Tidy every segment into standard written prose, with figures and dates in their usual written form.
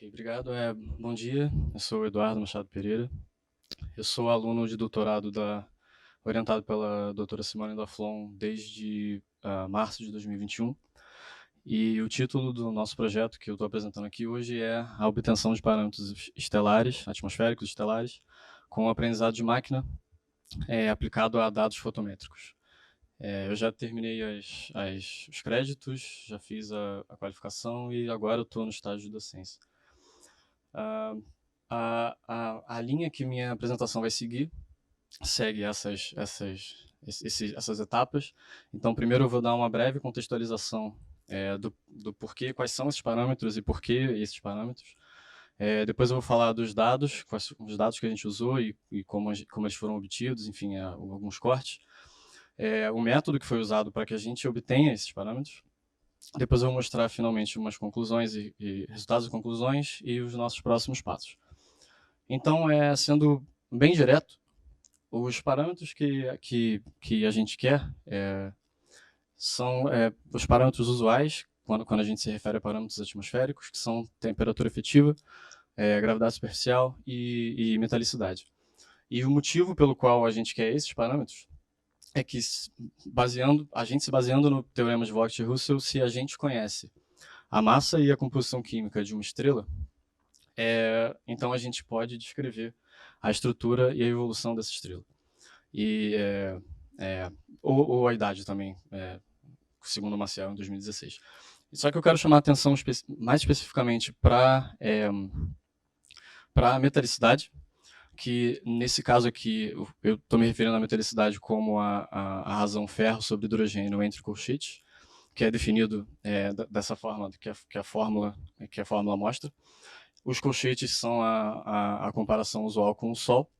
Ok, obrigado. Bom dia, eu sou o Eduardo Machado Pereira. Eu sou aluno de doutorado orientado pela doutora Simone Laflon desde março de 2021. E o título do nosso projeto que eu estou apresentando aqui hoje é a obtenção de parâmetros estelares, atmosféricos estelares, com aprendizado de máquina aplicado a dados fotométricos. Eu já terminei os créditos, já fiz a qualificação e agora eu estou no estágio de docência. Ah, a linha que minha apresentação vai seguir segue essas etapas. Então, primeiro eu vou dar uma breve contextualização do porquê, quais são esses parâmetros e por que esses parâmetros. Depois eu vou falar dos dados, quais os dados que a gente usou e como eles foram obtidos, enfim, alguns cortes. O método que foi usado para que a gente obtenha esses parâmetros. Depois eu vou mostrar finalmente umas conclusões e resultados e conclusões e os nossos próximos passos. Então, sendo bem direto, os parâmetros que a gente quer são os parâmetros usuais, quando a gente se refere a parâmetros atmosféricos, que são temperatura efetiva, gravidade superficial e metalicidade. E o motivo pelo qual a gente quer esses parâmetros é que, a gente se baseando no teorema de Voigt-Russell, se a gente conhece a massa e a composição química de uma estrela, então a gente pode descrever a estrutura e a evolução dessa estrela. E, ou a idade também, segundo o Maciel, em 2016. Só que eu quero chamar a atenção mais especificamente para a metalicidade, que nesse caso aqui eu estou me referindo à metalicidade como a razão ferro sobre hidrogênio entre colchetes, que é definido dessa forma que a fórmula mostra. Os colchetes são a comparação usual com o Sol.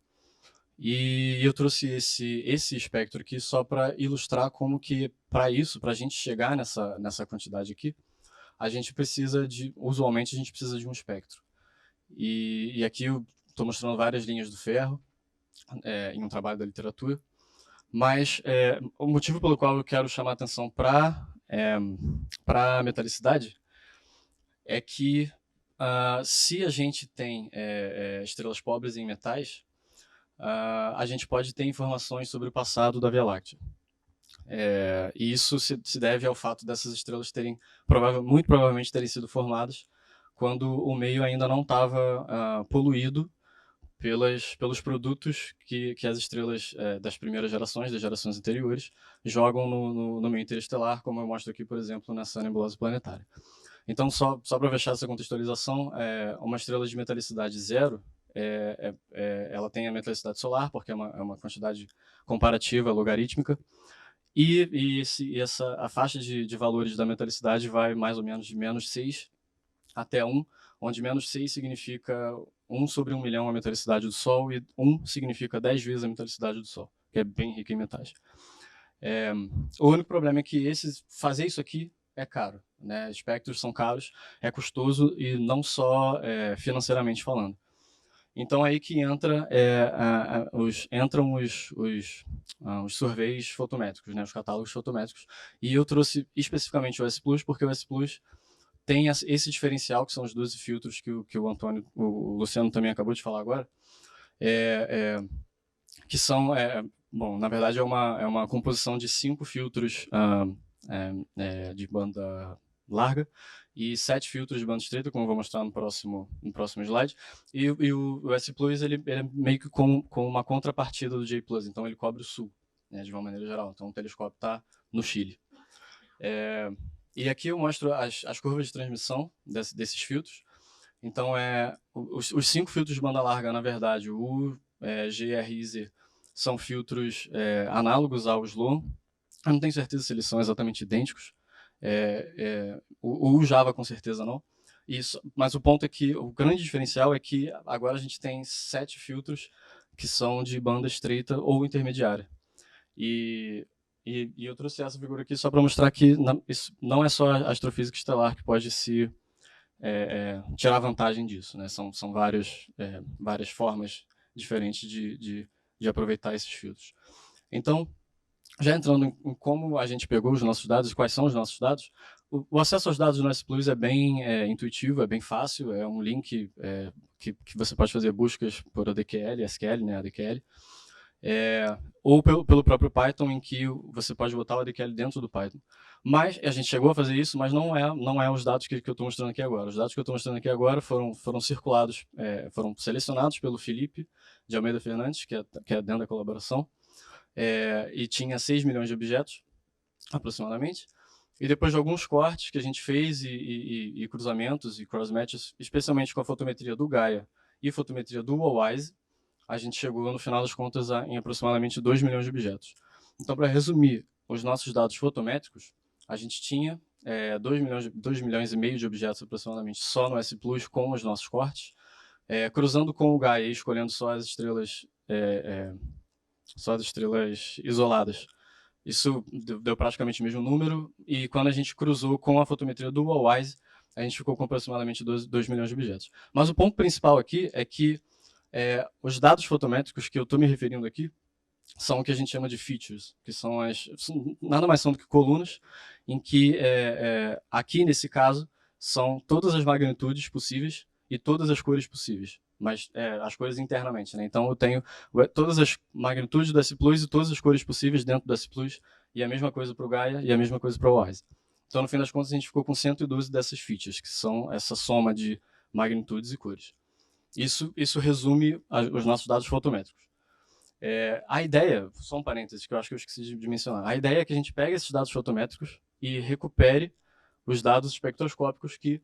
E eu trouxe esse espectro aqui só para ilustrar como que, para a gente chegar nessa quantidade aqui, usualmente a gente precisa de um espectro. E aqui eu estou mostrando várias linhas do ferro em um trabalho da literatura, mas o motivo pelo qual eu quero chamar a atenção para a metalicidade é que se a gente tem estrelas pobres em metais, a gente pode ter informações sobre o passado da Via Láctea. E isso se deve ao fato dessas estrelas muito provavelmente terem sido formadas quando o meio ainda não estava poluído pelos produtos que as estrelas das primeiras gerações, das gerações anteriores, jogam no meio interestelar, como eu mostro aqui, por exemplo, nessa nebulosa planetária. Então, só para fechar essa contextualização, uma estrela de metalicidade zero, ela tem a metalicidade solar, porque é uma quantidade comparativa, logarítmica, a faixa de valores da metalicidade vai mais ou menos de -6 até 1, onde -6 significa 1 sobre 1 milhão a metalicidade do Sol e 1 significa 10 vezes a metalicidade do Sol, que é bem rica em metais. O único problema é que fazer isso aqui é caro, né? Espectros são caros, é custoso e não só financeiramente falando. Então aí que entram os surveys fotométricos, né? Os catálogos fotométricos. E eu trouxe especificamente o S Plus, porque o S Plus tem esse diferencial, que são os 12 filtros que o Luciano também acabou de falar agora, que são, bom, na verdade é uma composição de 5 filtros de banda larga e 7 filtros de banda estreita, como eu vou mostrar no próximo slide. E o S Plus ele é meio que com uma contrapartida do J Plus, então ele cobre o sul, né, de uma maneira geral. Então o telescópio está no Chile. E aqui eu mostro as curvas de transmissão desses filtros. Então, os 5 filtros de banda larga, na verdade, o G, R e Z, são filtros análogos ao Sloan. Eu não tenho certeza se eles são exatamente idênticos. O Java, com certeza, não. Mas o ponto é que o grande diferencial é que agora a gente tem 7 filtros que são de banda estreita ou intermediária. E eu trouxe essa figura aqui só para mostrar que isso não é só a astrofísica estelar que pode tirar vantagem disso, né? São várias formas diferentes de aproveitar esses filtros. Então, Já entrando em como a gente pegou os nossos dados, quais são os nossos dados, o acesso aos dados do S Plus é bem intuitivo, é bem fácil, é um link que você pode fazer buscas por ADQL, SQL, né, ADQL, ou pelo próprio Python, em que você pode botar o ADQL dentro do Python. Mas a gente chegou a fazer isso, mas não é os dados que eu estou mostrando aqui agora. Os dados que eu estou mostrando aqui agora foram circulados, foram selecionados pelo Felipe de Almeida Fernandes, que é dentro da colaboração, e tinha 6 milhões de objetos, aproximadamente. E depois de alguns cortes que a gente fez e cruzamentos e cross-matches, especialmente com a fotometria do Gaia e fotometria do OWISE, a gente chegou, no final das contas, em aproximadamente 2 milhões de objetos. Então, para resumir os nossos dados fotométricos, a gente tinha 2 milhões e meio de objetos, aproximadamente, só no S Plus com os nossos cortes, cruzando com o Gaia e escolhendo só as estrelas isoladas. Isso deu praticamente o mesmo número, e quando a gente cruzou com a fotometria do OWISE, a gente ficou com aproximadamente 2 milhões de objetos. Mas o ponto principal aqui é que os dados fotométricos que eu estou me referindo aqui são o que a gente chama de features, que nada mais são do que colunas, em que, aqui nesse caso, são todas as magnitudes possíveis e todas as cores possíveis, mas as cores internamente, né? Então eu tenho todas as magnitudes do S Plus e todas as cores possíveis dentro do S Plus, e a mesma coisa para o Gaia e a mesma coisa para o OWISE. Então, no fim das contas, a gente ficou com 112 dessas features, que são essa soma de magnitudes e cores. Isso resume os nossos dados fotométricos. A ideia, só um parênteses que eu acho que eu esqueci de mencionar, a ideia é que a gente pegue esses dados fotométricos e recupere os dados espectroscópicos que,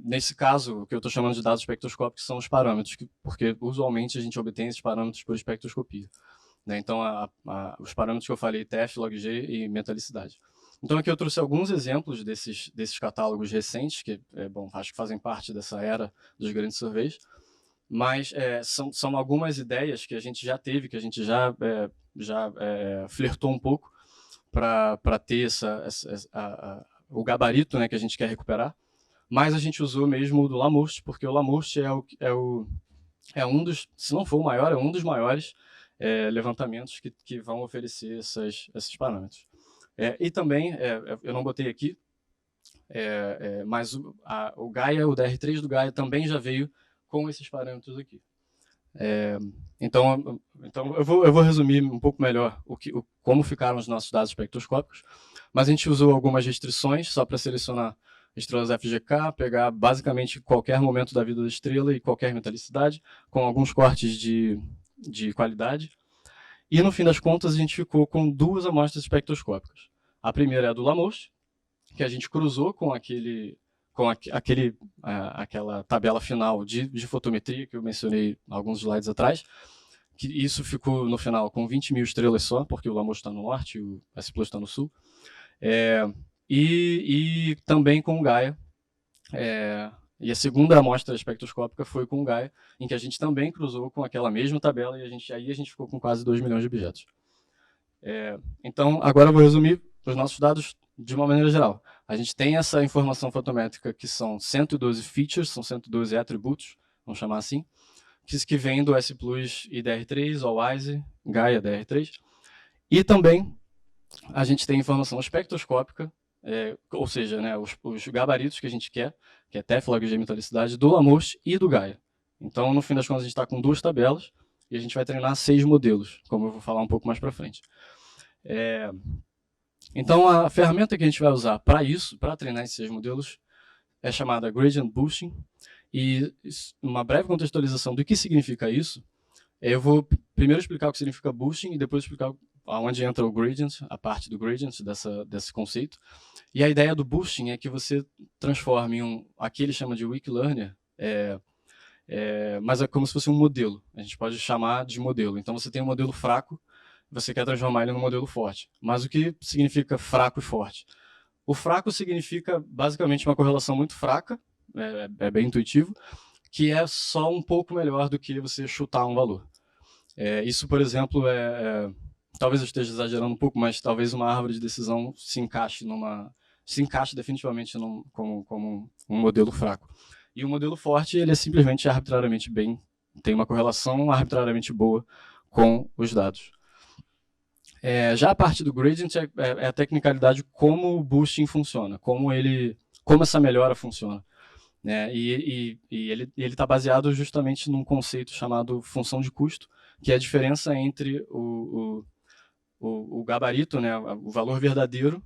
nesse caso, o que eu estou chamando de dados espectroscópicos são os parâmetros, porque usualmente a gente obtém esses parâmetros por espectroscopia, né? Então, os parâmetros que eu falei, TF, log-G e metalicidade. Então, aqui eu trouxe alguns exemplos desses catálogos recentes, que, acho que fazem parte dessa era dos grandes surveys, mas são algumas ideias que a gente já teve, que a gente já flertou um pouco para ter o gabarito, né, que a gente quer recuperar, mas a gente usou mesmo o do Lamurst, porque o Lamurst é um dos, se não for o maior, é um dos maiores levantamentos que vão oferecer esses parâmetros. E também, eu não botei aqui, mas o Gaia, o DR3 do Gaia também já veio com esses parâmetros aqui. Então eu vou resumir um pouco melhor como ficaram os nossos dados espectroscópicos, mas a gente usou algumas restrições só para selecionar estrelas FGK, pegar basicamente qualquer momento da vida da estrela e qualquer metalicidade, com alguns cortes de qualidade. E no fim das contas a gente ficou com 2 amostras espectroscópicas. A primeira é a do Lamurst, que a gente cruzou com aquela tabela final de fotometria que eu mencionei alguns slides atrás, que isso ficou no final com 20 mil estrelas só, porque o Lamurst está no norte e o S Plus está no sul, e também com o Gaia, e a segunda amostra espectroscópica foi com o Gaia, em que a gente também cruzou com aquela mesma tabela, e aí a gente ficou com quase 2 milhões de objetos. Então, agora eu vou resumir os nossos dados de uma maneira geral. A gente tem essa informação fotométrica que são 112 features, são 112 atributos, vamos chamar assim, que vem do S Plus e DR3, OWISE, Gaia DR3. E também a gente tem informação espectroscópica, ou seja, né, os gabaritos que a gente quer, que é TEF, log-G e metalicidade, do Lamurst e do Gaia. Então, no fim das contas, a gente está com 2 tabelas e a gente vai treinar 6 modelos, como eu vou falar um pouco mais para frente. Então, a ferramenta que a gente vai usar para isso, para treinar esses 6 modelos, é chamada Gradient Boosting. E uma breve contextualização do que significa isso, eu vou primeiro explicar o que significa boosting e depois explicar aonde entra o gradient, a parte do gradient desse conceito. E a ideia do boosting é que você transforme aqui ele chama de weak learner, mas é como se fosse um modelo. A gente pode chamar de modelo. Então você tem um modelo fraco, você quer transformar ele num modelo forte. Mas o que significa fraco e forte? O fraco significa basicamente uma correlação muito fraca, é bem intuitivo, que é só um pouco melhor do que você chutar um valor. Isso, por exemplo, talvez eu esteja exagerando um pouco, mas talvez uma árvore de decisão se encaixe definitivamente como um modelo fraco. E o modelo forte, ele é simplesmente arbitrariamente tem uma correlação arbitrariamente boa com os dados. Já a parte do gradient é a tecnicalidade como o boosting funciona, como essa melhora funciona, né? E ele está baseado justamente num conceito chamado função de custo, que é a diferença entre o gabarito, né, o valor verdadeiro,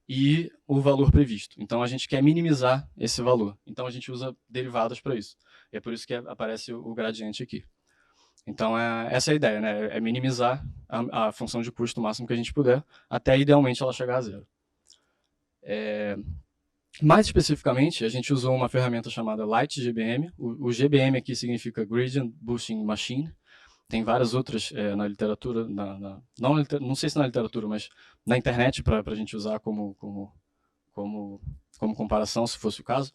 e o valor previsto. Então a gente quer minimizar esse valor. Então a gente usa derivadas para isso. E é por isso que aparece o gradiente aqui. Então essa é a ideia, né? É minimizar a função de custo o máximo que a gente puder, até idealmente ela chegar a zero. Mais especificamente, a gente usou uma ferramenta chamada LightGBM. O GBM aqui significa Gradient Boosting Machine. Tem várias outras na literatura, não sei se na literatura, mas na internet para a gente usar como comparação, se fosse o caso.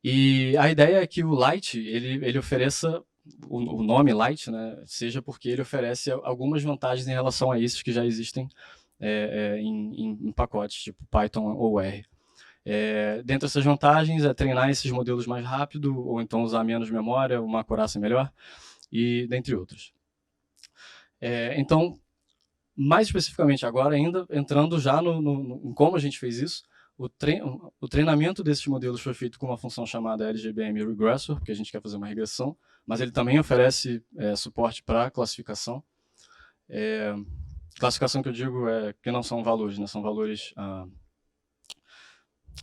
E a ideia é que o Light ele ofereça o nome Light, né, seja porque ele oferece algumas vantagens em relação a esses que já existem em pacotes, tipo Python ou R. Dentre essas vantagens é treinar esses modelos mais rápido, ou então usar menos memória, uma acurácia melhor, e dentre outras. Então, mais especificamente agora, ainda entrando já em como a gente fez isso, o treinamento desses modelos foi feito com uma função chamada LGBM Regressor, porque a gente quer fazer uma regressão, mas ele também oferece suporte para classificação. Classificação que eu digo que não são valores, né? São valores...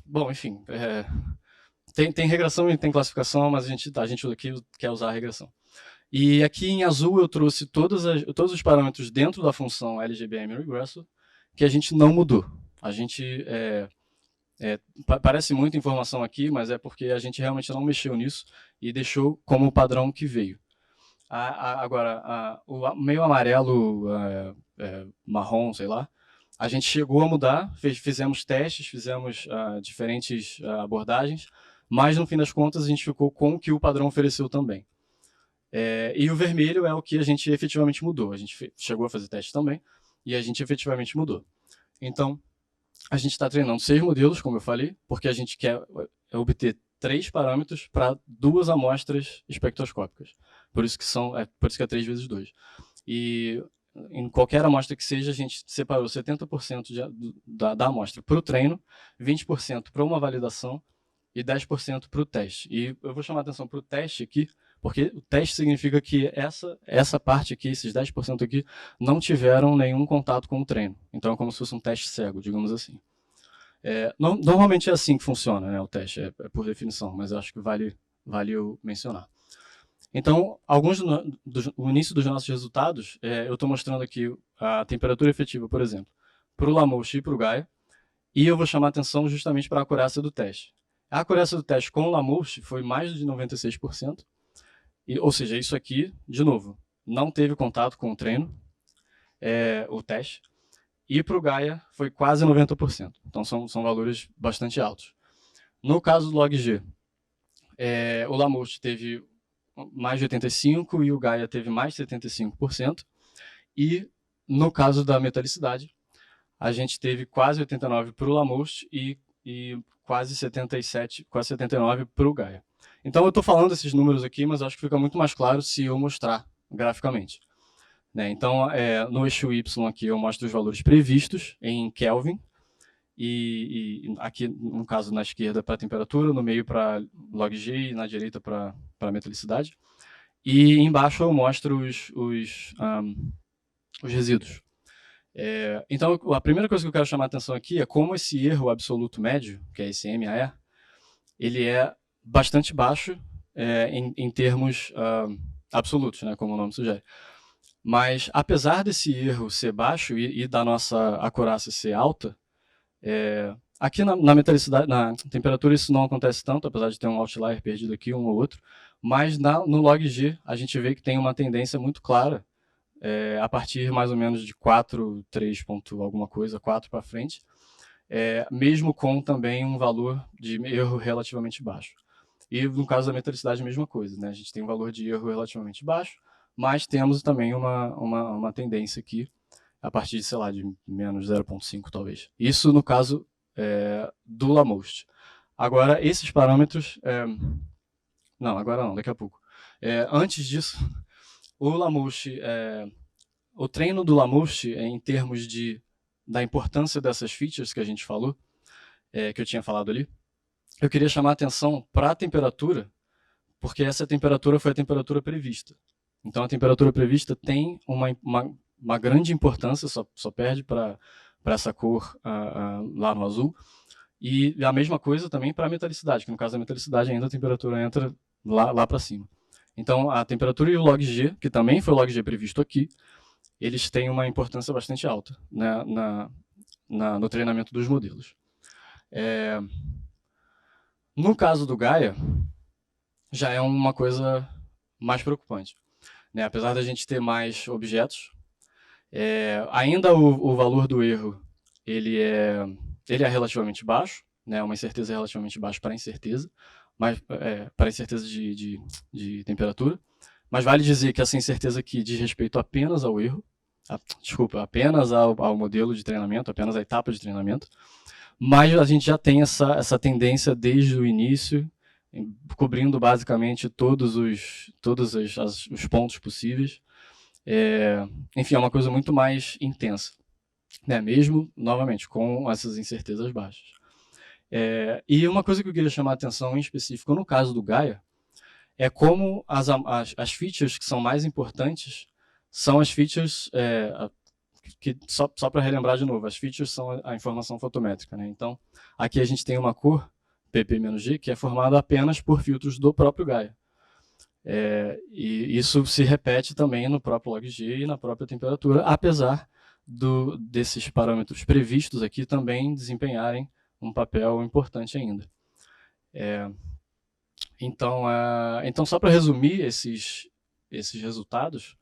bom, enfim, tem regressão e tem classificação, mas a gente aqui quer usar a regressão. E aqui em azul eu trouxe todos os parâmetros dentro da função LGBM Regressor que a gente não mudou. A gente parece muita informação aqui, mas é porque a gente realmente não mexeu nisso e deixou como o padrão que veio. Agora, o meio amarelo, marrom, sei lá, a gente chegou a mudar, fizemos testes, fizemos diferentes abordagens, mas no fim das contas a gente ficou com o que o padrão ofereceu também. E o vermelho é o que a gente efetivamente mudou. A gente chegou a fazer teste também e a gente efetivamente mudou. Então, a gente está treinando 6 modelos, como eu falei, porque a gente quer obter 3 parâmetros para 2 amostras espectroscópicas. Por isso que é 3 vezes 2. E em qualquer amostra que seja, a gente separou 70% da amostra para o treino, 20% para uma validação e 10% para o teste. E eu vou chamar a atenção para o teste aqui, porque o teste significa que essa parte aqui, esses 10% aqui, não tiveram nenhum contato com o treino. Então é como se fosse um teste cego, digamos assim. Normalmente é assim que funciona, né, o teste, é por definição, mas eu acho que vale eu mencionar. Então, o início dos nossos resultados, eu estou mostrando aqui a temperatura efetiva, por exemplo, para o Lamouche e para o Gaia, e eu vou chamar a atenção justamente para a acurácia do teste. A acurácia do teste com o Lamouche foi mais de 96%, ou seja, isso aqui, de novo, não teve contato com o treino, o teste, e para o Gaia foi quase 90%. Então são valores bastante altos. No caso do log-G, o Lamouche teve mais de 85% e o Gaia teve mais de 75%. E no caso da metalicidade, a gente teve quase 89% para o Lamouche e quase 77%, quase 79% para o Gaia. Então eu estou falando esses números aqui, mas acho que fica muito mais claro se eu mostrar graficamente. Né? Então, no eixo Y aqui eu mostro os valores previstos em Kelvin, e aqui, no caso, na esquerda para a temperatura, no meio para log-G e na direita para a metalicidade. E embaixo eu mostro os resíduos. Então, a primeira coisa que eu quero chamar a atenção aqui é como esse erro absoluto médio, que é esse MAE, ele é bastante baixo em termos absolutos, né, como o nome sugere. Mas, apesar desse erro ser baixo e da nossa acurácia ser alta, aqui na metalicidade, na temperatura, isso não acontece tanto, apesar de ter um outlier perdido aqui, um ou outro, mas no log-G a gente vê que tem uma tendência muito clara, a partir mais ou menos de 4, 3 ponto alguma coisa, 4 para frente, mesmo com também um valor de erro relativamente baixo. E no caso da metalicidade, a mesma coisa, né? A gente tem um valor de erro relativamente baixo, mas temos também uma tendência aqui, a partir de, sei lá, de menos 0,5 talvez. Isso no caso do Lamouche. Agora, esses parâmetros... não, agora não, daqui a pouco. Antes disso, o Lamouche, o treino do Lamouche, em termos da importância dessas features que a gente falou, que eu tinha falado ali, eu queria chamar a atenção para a temperatura, porque essa temperatura foi a temperatura prevista. Então, a temperatura prevista tem uma grande importância, só perde para essa cor lá no azul. E a mesma coisa também para a metalicidade, que no caso da metalicidade ainda a temperatura entra lá para cima. Então, a temperatura e o log-G, que também foi o log-G previsto aqui, eles têm uma importância bastante alta, né, no treinamento dos modelos. No caso do Gaia, já é uma coisa mais preocupante, né? Apesar da gente ter mais objetos, ainda o valor do erro ele é relativamente baixo, né? Uma incerteza relativamente baixa para a incerteza, mas para a incerteza de temperatura. Mas vale dizer que essa incerteza aqui diz respeito apenas ao erro, apenas ao modelo de treinamento, apenas à etapa de treinamento. Mas a gente já tem essa tendência desde o início, cobrindo basicamente todos os pontos possíveis. Enfim, é uma coisa muito mais intensa, né? Mesmo, novamente, com essas incertezas baixas. E uma coisa que eu queria chamar a atenção em específico no caso do Gaia é como as features que são mais importantes são as features que só para relembrar de novo, as features são a informação fotométrica, né? Então, aqui a gente tem uma cor, pp-G, que é formada apenas por filtros do próprio Gaia. E isso se repete também no próprio log-G e na própria temperatura, apesar desses parâmetros previstos aqui também desempenharem um papel importante ainda. Então, só para resumir esses resultados,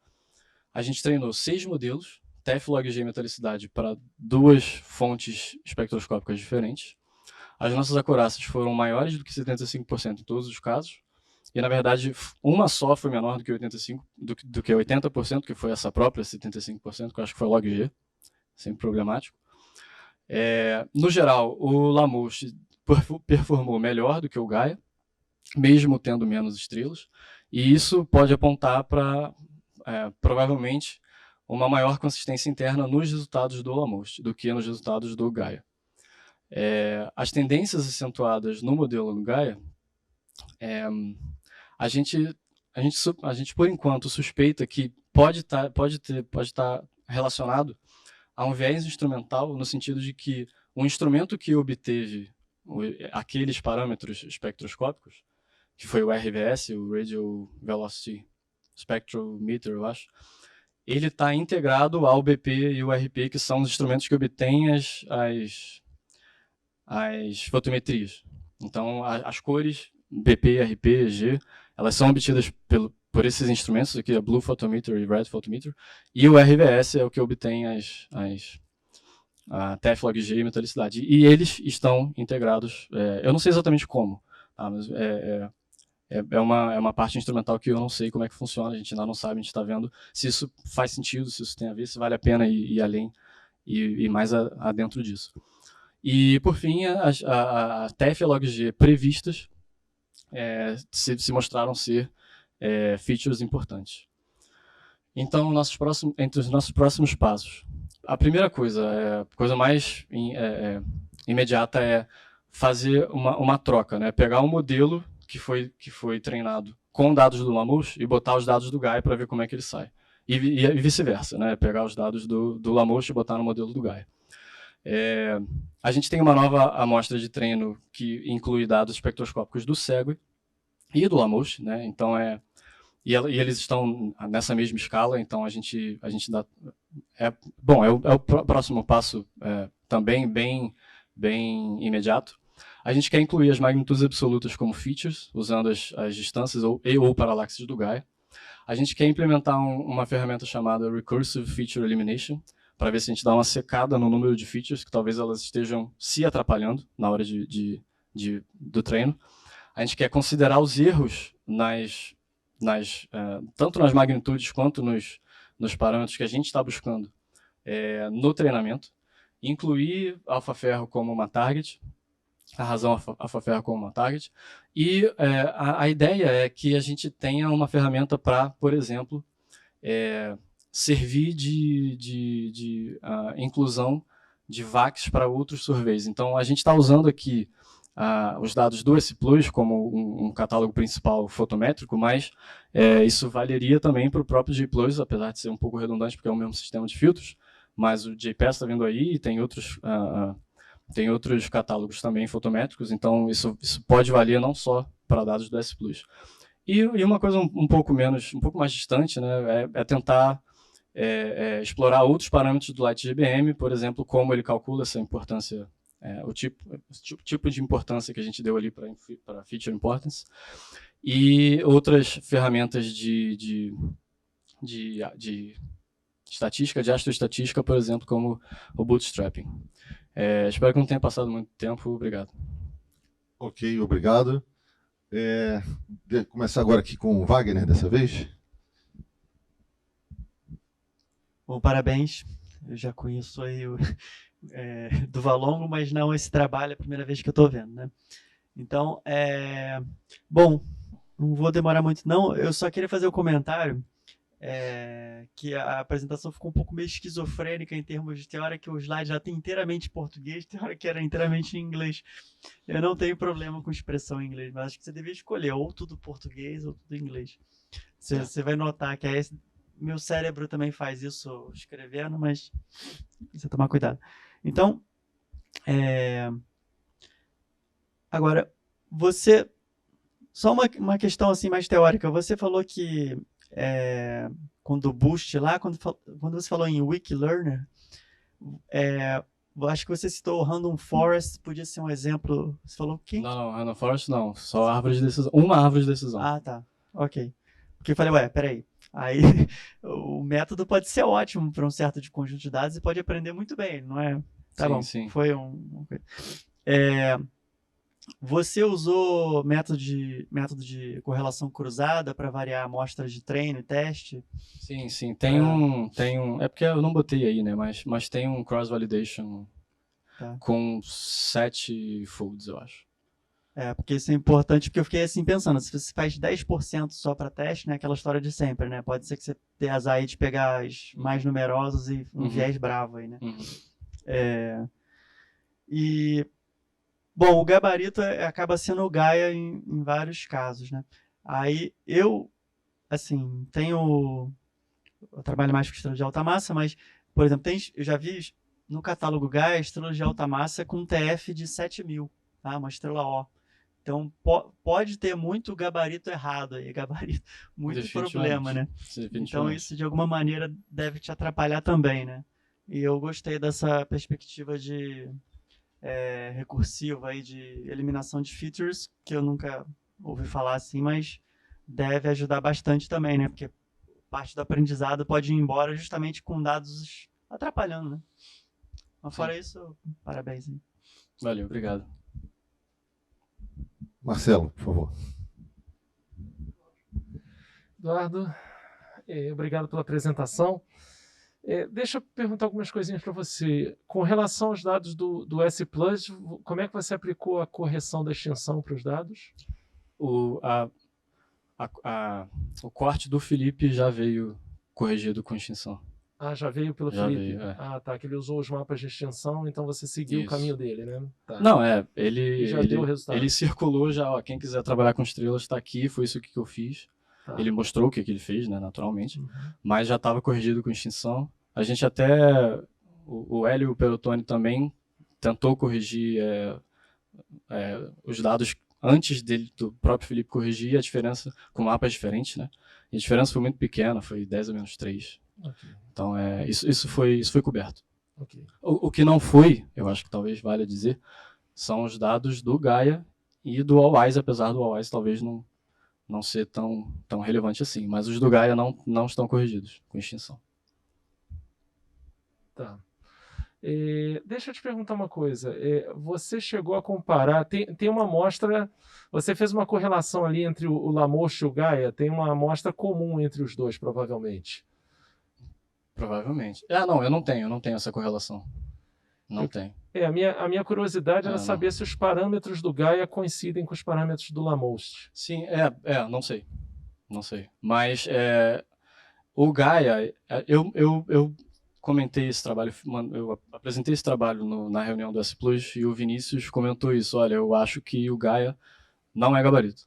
a gente treinou 6 modelos, TEF, log-G e metalicidade, para 2 fontes espectroscópicas diferentes. As nossas acurácias foram maiores do que 75% em todos os casos, e na verdade uma só foi menor do que 80%, que foi essa própria 75%, que eu acho que foi log-G, sempre problemático. No geral, o Lamouche performou melhor do que o Gaia, mesmo tendo menos estrelas, e isso pode apontar para, provavelmente, uma maior consistência interna nos resultados do Lamouche do que nos resultados do Gaia. As tendências acentuadas no modelo do Gaia, a gente por enquanto suspeita que pode estar relacionado a um viés instrumental, no sentido de que o instrumento que obteve aqueles parâmetros espectroscópicos, que foi o RVS, o Radio Velocity Spectrometer, eu acho, ele está integrado ao BP e o RP, que são os instrumentos que obtêm as fotometrias. Então, as cores BP, RP, G, elas são obtidas por esses instrumentos aqui, a Blue Photometer e Red Photometer, e o RVS é o que obtém a TEF, log-G e metalicidade. E eles estão integrados, eu não sei exatamente como, tá, mas é uma parte instrumental que eu não sei como é que funciona, a gente ainda não sabe, a gente está vendo se isso faz sentido, se isso tem a ver, se vale a pena ir além e mais adentro disso. E, por fim, a TEF e a log-G previstas se mostraram ser features importantes. Então, entre os nossos próximos passos, a primeira coisa, a coisa mais imediata é fazer uma troca, né? Pegar um modelo que foi treinado com dados do Lamouche e botar os dados do Gaia para ver como é que ele sai. E vice-versa, né? Pegar os dados do Lamouche e botar no modelo do Gaia. A gente tem uma nova amostra de treino que inclui dados espectroscópicos do Segwit e do Lamouche, né? Então e eles estão nessa mesma escala, então a gente dá o próximo passo também bem imediato. A gente quer incluir as magnitudes absolutas como features, usando as distâncias ou paralaxes do Gaia. A gente quer implementar uma ferramenta chamada Recursive Feature Elimination, para ver se a gente dá uma secada no número de features, que talvez elas estejam se atrapalhando na hora do treino. A gente quer considerar os erros tanto nas magnitudes quanto nos parâmetros que a gente está buscando no treinamento. Incluir alfa-ferro como uma target, a razão alfa-ferro como uma target. E a ideia é que a gente tenha uma ferramenta para, por exemplo, servir de inclusão de VACs para outros surveys. Então, a gente está usando aqui os dados do S+, como um catálogo principal fotométrico, mas isso valeria também para o próprio J+, apesar de ser um pouco redundante, porque é o mesmo sistema de filtros, mas o JPass está vindo aí e tem outros catálogos também fotométricos, então isso pode valer não só para dados do S+. E uma coisa um pouco mais distante, né, é tentar explorar outros parâmetros do LightGBM, por exemplo, como ele calcula essa importância, o tipo de importância que a gente deu ali para feature importance, e outras ferramentas de estatística, de astroestatística, por exemplo, como o bootstrapping. Espero que não tenha passado muito tempo. Obrigado. Ok, obrigado. Vou começar agora aqui com o Wagner, dessa vez. Bom, parabéns. Eu já conheço aí do Valongo, mas não esse trabalho, é a primeira vez que eu estou vendo, né? Então, bom, não vou demorar muito, não. Eu só queria fazer um comentário que a apresentação ficou um pouco meio esquizofrênica em termos de tem hora que o slide já tem inteiramente em português, tem hora que era inteiramente em inglês. Eu não tenho problema com expressão em inglês, mas acho que você deveria escolher ou tudo português ou tudo inglês. Você vai notar que meu cérebro também faz isso escrevendo, mas precisa tomar cuidado. Então, agora, só uma questão assim mais teórica. Você falou que quando o Boost lá, quando você falou em Wikilearner, acho que você citou o Random Forest, podia ser um exemplo. Você falou quem? Não, Random Forest não, só árvore de decisão. Uma árvore de decisão. Ah, tá. Ok. Porque eu falei, peraí. Aí o método pode ser ótimo para um certo de conjunto de dados e pode aprender muito bem, não é? Tá, sim, bom, sim. Foi uma coisa. Você usou método de correlação cruzada para variar amostras de treino e teste? Sim. Tem um. É porque eu não botei aí, né? Mas tem um cross-validation com 7 folds, eu acho. Porque isso é importante, porque eu fiquei assim pensando, se você faz 10% só para teste, né, aquela história de sempre, né? Pode ser que você tenha azar aí de pegar as mais numerosas e um viés bravo aí, né? Bom, o gabarito acaba sendo o Gaia em vários casos, né? Aí eu trabalho mais com estrela de alta massa, mas, por exemplo, eu já vi no catálogo Gaia estrelas de alta massa com TF de 7.000, tá? Uma estrela O. Então, pode ter muito gabarito errado aí, muito problema, né? Então, isso, de alguma maneira, deve te atrapalhar também, né? E eu gostei dessa perspectiva de recursiva aí, de eliminação de features, que eu nunca ouvi falar assim, mas deve ajudar bastante também, né? Porque parte do aprendizado pode ir embora justamente com dados atrapalhando, né? Mas fora isso, parabéns. Hein? Valeu, obrigado. Marcelo, por favor. Eduardo, obrigado pela apresentação. Deixa eu perguntar algumas coisinhas para você. Com relação aos dados do S+, como é que você aplicou a correção da extensão para os dados? O corte do Felipe já veio corrigido com extensão. Ah, já veio pelo já Felipe? Veio, Ah, tá, que ele usou os mapas de extensão, então você seguiu o caminho dele, né? Tá. Não, ele já deu o resultado. Ele circulou já, ó, quem quiser trabalhar com estrelas está aqui, foi isso que eu fiz. Tá. Ele mostrou o que ele fez, né, naturalmente, mas já estava corrigido com extensão. A gente até, o Hélio e o Perotone também tentou corrigir os dados antes do próprio Felipe corrigir, a diferença com mapas diferentes, né? E a diferença foi muito pequena, foi 10 a menos 3. Okay. Então, isso foi coberto. Okay. O que não foi, eu acho que talvez valha dizer, são os dados do Gaia e do All-Wise, apesar do All-Wise talvez não ser tão relevante assim. Mas os do Gaia não estão corrigidos com extinção. Tá. Deixa eu te perguntar uma coisa. Você chegou a comparar... Tem uma amostra... Você fez uma correlação ali entre o Lamoche e o Gaia. Tem uma amostra comum entre os dois, provavelmente. Provavelmente. Não, eu não tenho essa correlação. Não tenho. A minha curiosidade era saber se os parâmetros do Gaia coincidem com os parâmetros do Lamoche. Sim, não sei. Não sei. Mas O Gaia, eu comentei esse trabalho, eu apresentei esse trabalho na reunião do S Plus e o Vinícius comentou isso. Olha, eu acho que o Gaia não é gabarito.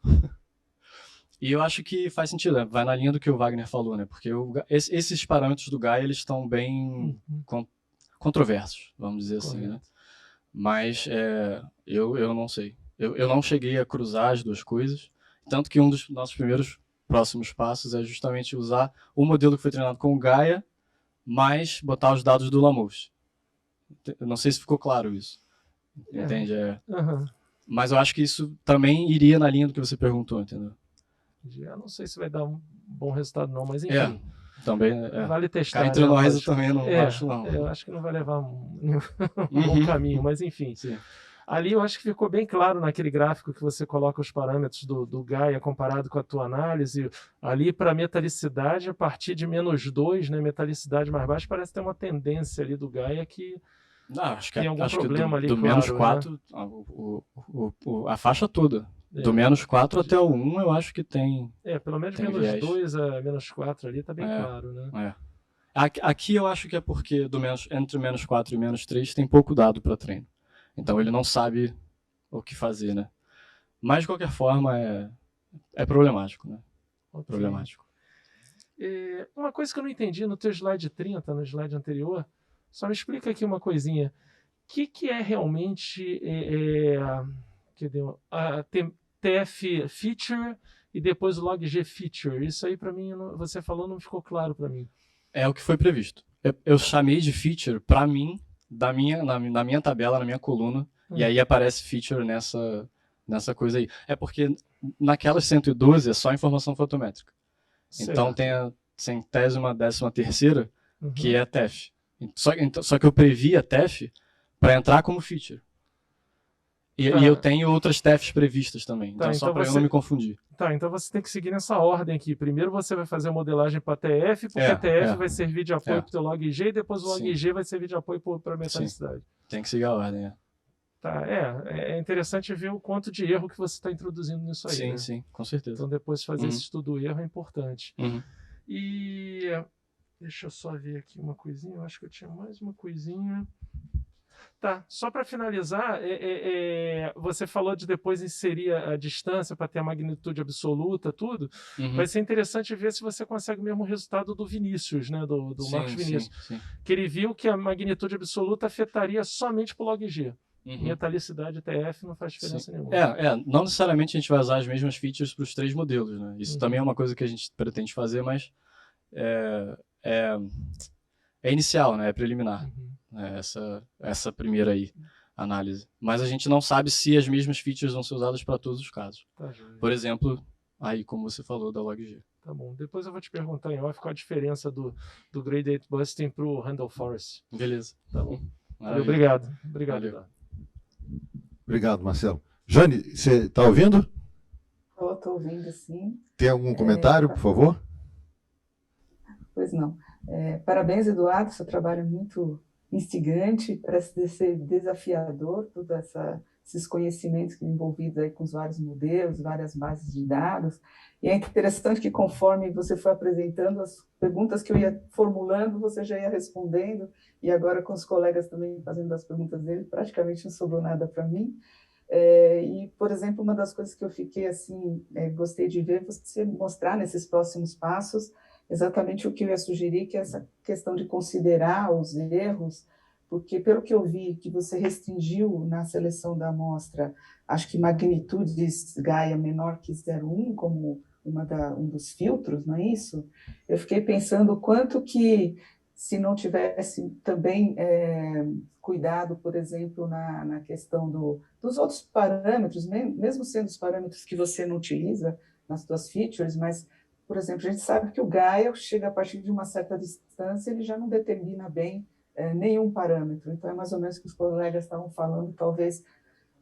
E eu acho que faz sentido, né? Vai na linha do que o Wagner falou, né? Porque esses parâmetros do Gaia, eles estão bem controversos, vamos dizer assim, né? Mas eu não sei. Eu não cheguei a cruzar as duas coisas, tanto que um dos nossos primeiros próximos passos é justamente usar o modelo que foi treinado com o Gaia, mas botar os dados do Lamouche. Eu não sei se ficou claro isso. Entende? Mas eu acho que isso também iria na linha do que você perguntou, entendeu? Eu não sei se vai dar um bom resultado não, mas enfim. Também vale testar. Cá entre nós eu também não acho, não. Eu acho que não vai levar um bom caminho, mas enfim. Sim. Ali eu acho que ficou bem claro naquele gráfico que você coloca os parâmetros do Gaia comparado com a tua análise. Ali para metalicidade, a partir de -2, né, metalicidade mais baixa, parece ter uma tendência ali do Gaia que tem algum problema ali. Do claro, -4, né? A faixa toda. Do -4 até o 1, eu acho que tem. Pelo menos viés. -2 a -4 ali tá bem claro, né? Aqui eu acho que é porque entre -4 e -3 tem pouco dado para treino. Então ele não sabe o que fazer, né? Mas de qualquer forma é problemático, né? Okay. Problemático. Uma coisa que eu não entendi no teu slide 30, no slide anterior, só me explica aqui uma coisinha. O que é realmente a TF feature e depois o log-G feature? Isso aí para mim, você falou, não ficou claro para mim. É o que foi previsto. Eu chamei de feature para mim, na minha tabela, na minha coluna, e aí aparece feature nessa coisa aí. É porque naquelas 112 é só informação fotométrica. Certo. Então tem a 113ª, que é a TEF. Só que eu previ a TEF para entrar como feature. E eu tenho outras TEFs previstas também, então só para eu não me confundir. Tá, então você tem que seguir nessa ordem aqui. Primeiro você vai fazer a modelagem para TF, porque a TF vai servir de apoio para o teu log-G, e depois o log-G vai servir de apoio para a metalicidade. Tem que seguir a ordem, Tá, é interessante ver o quanto de erro que você está introduzindo nisso aí. Sim, né? sim, com certeza. Então depois fazer esse estudo do erro é importante. E deixa eu só ver aqui uma coisinha, eu acho que eu tinha mais uma coisinha. Tá, só para finalizar, você falou de depois inserir a distância para ter a magnitude absoluta, tudo. Vai ser interessante ver se você consegue o mesmo resultado do Vinícius, né, do Marcos Vinícius. Sim. Que ele viu que a magnitude absoluta afetaria somente para o log-G. Metalicidade TF não faz diferença nenhuma. Não necessariamente a gente vai usar as mesmas features para os 3 modelos, né? Isso também é uma coisa que a gente pretende fazer, mas é inicial, né? É preliminar. Essa primeira aí, análise. Mas a gente não sabe se as mesmas features vão ser usadas para todos os casos. Por exemplo, aí como você falou da log-G. Tá bom. Depois eu vou te perguntar em off qual a diferença do gradient busting para o handle forest. Beleza. Tá bom. Obrigado. Valeu. Obrigado, Marcelo. Jane, você está ouvindo? Estou ouvindo, sim. Tem algum comentário, por favor? Pois não. Parabéns, Eduardo, seu trabalho é muito instigante, parece ser desafiador, todos esses conhecimentos envolvidos aí com os vários modelos, várias bases de dados, e é interessante que conforme você foi apresentando, as perguntas que eu ia formulando, você já ia respondendo, e agora com os colegas também fazendo as perguntas dele, praticamente não sobrou nada para mim. E, por exemplo, uma das coisas que eu fiquei assim, gostei de ver você mostrar nesses próximos passos exatamente o que eu ia sugerir, que é essa questão de considerar os erros, porque pelo que eu vi que você restringiu na seleção da amostra, acho que magnitudes Gaia menor que 0,1 como um dos filtros, não é isso? Eu fiquei pensando quanto que, se não tivesse também cuidado, por exemplo, na questão dos outros parâmetros, mesmo sendo os parâmetros que você não utiliza nas suas features, mas, por exemplo, a gente sabe que o Gaia chega a partir de uma certa distância, ele já não determina bem nenhum parâmetro. Então, é mais ou menos o que os colegas estavam falando, talvez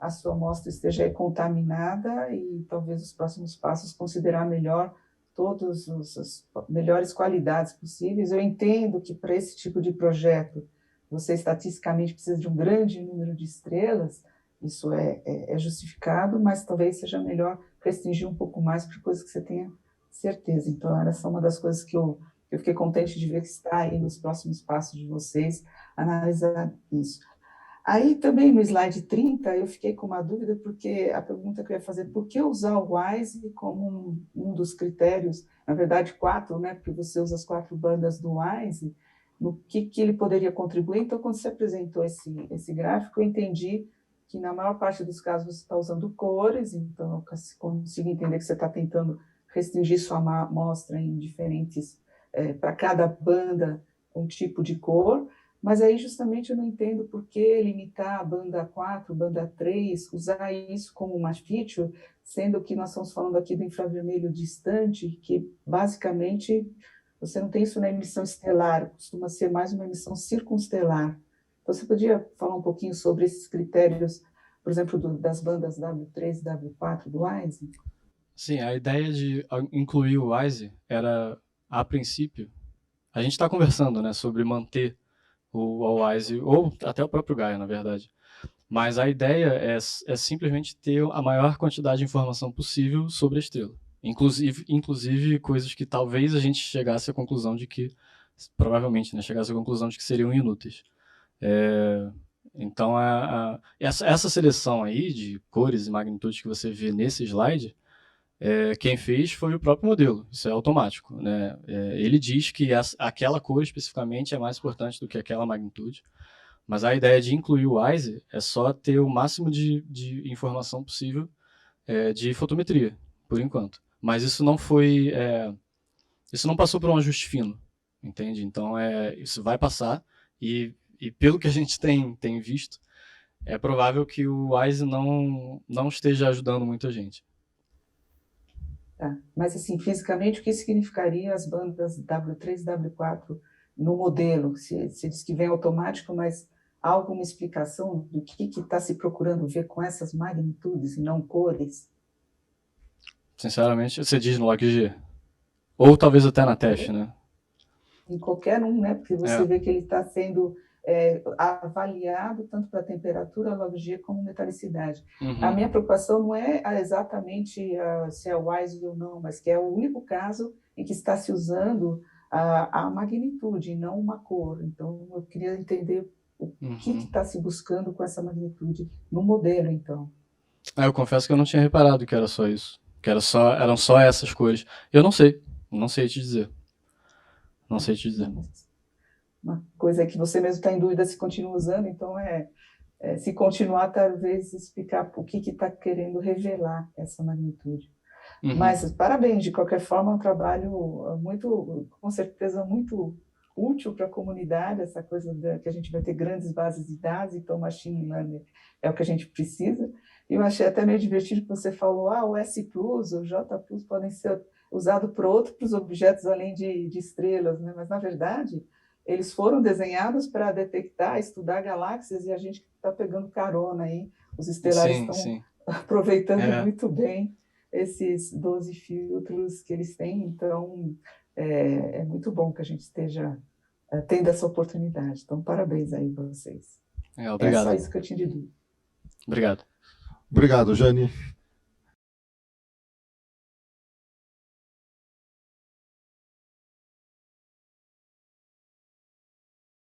a sua amostra esteja contaminada e talvez os próximos passos considerar melhor todas as melhores qualidades possíveis. Eu entendo que para esse tipo de projeto você estatisticamente precisa de um grande número de estrelas, isso é justificado, mas talvez seja melhor restringir um pouco mais para coisas que você tenha certeza. Então, essa é uma das coisas que eu Eu fiquei contente de ver que está aí nos próximos passos de vocês analisar isso. Aí também no slide 30 eu fiquei com uma dúvida, porque a pergunta que eu ia fazer, por que usar o WISE como um dos critérios, na verdade 4, né, porque você usa as 4 bandas do WISE, no que ele poderia contribuir. Então, quando você apresentou esse gráfico, eu entendi que na maior parte dos casos você está usando cores, então eu consigo entender que você está tentando restringir sua amostra em diferentes, para cada banda, um tipo de cor, mas aí justamente eu não entendo por que limitar a banda 4, banda 3, usar isso como uma feature, sendo que nós estamos falando aqui do infravermelho distante, que basicamente você não tem isso na emissão estelar, costuma ser mais uma emissão circunstelar. Então, você podia falar um pouquinho sobre esses critérios, por exemplo, das bandas W3 e W4 do WISE? Sim, a ideia de incluir o WISE era, a princípio, a gente está conversando, né, sobre manter o WISE, ou até o próprio Gaia, na verdade. Mas a ideia é simplesmente ter a maior quantidade de informação possível sobre a estrela. Inclusive coisas que talvez a gente chegasse à conclusão de que, provavelmente, né, chegasse à conclusão de que seriam inúteis. Então, essa seleção aí de cores e magnitudes que você vê nesse slide, quem fez foi o próprio modelo, isso é automático, né? Ele diz que aquela cor especificamente é mais importante do que aquela magnitude, mas a ideia de incluir o WISE é só ter o máximo de informação possível de fotometria, por enquanto. Mas isso não foi, isso não passou por um ajuste fino, entende? Então isso vai passar e pelo que a gente tem visto, é provável que o WISE não esteja ajudando muita gente. Tá. Mas, assim, fisicamente, o que significaria as bandas W3 e W4 no modelo? Se diz que vem automático, mas há alguma explicação do que está se procurando ver com essas magnitudes e não cores? Sinceramente, você diz no log-G? Ou talvez até na teste, né? Em qualquer um, né? Porque você vê que ele está sendo avaliado tanto para temperatura, log-G, como metalicidade. Uhum. A minha preocupação não é exatamente se é WISE ou não, mas que é o único caso em que está se usando a magnitude, não uma cor. Então, eu queria entender o que está se buscando com essa magnitude no modelo, então. Eu confesso que eu não tinha reparado que era só isso, que eram só essas cores. Eu não sei te dizer. Não sei te dizer. Uma coisa que você mesmo está em dúvida se continua usando, então se continuar, talvez explicar o que está querendo revelar essa magnitude. Uhum. Mas parabéns, de qualquer forma, é um trabalho muito, com certeza, muito útil para a comunidade, essa coisa que a gente vai ter grandes bases de dados, então machine learning é o que a gente precisa. E eu achei até meio divertido que você falou, o S+, o J+, podem ser usados por outros objetos além de estrelas, né? Mas, na verdade, eles foram desenhados para detectar, estudar galáxias, e a gente está pegando carona aí, os estelares estão aproveitando muito bem esses 12 filtros que eles têm, então é muito bom que a gente esteja tendo essa oportunidade. Então, parabéns aí para vocês. Obrigado. É só isso que eu tinha de dúvida. Obrigado. Obrigado, Jane.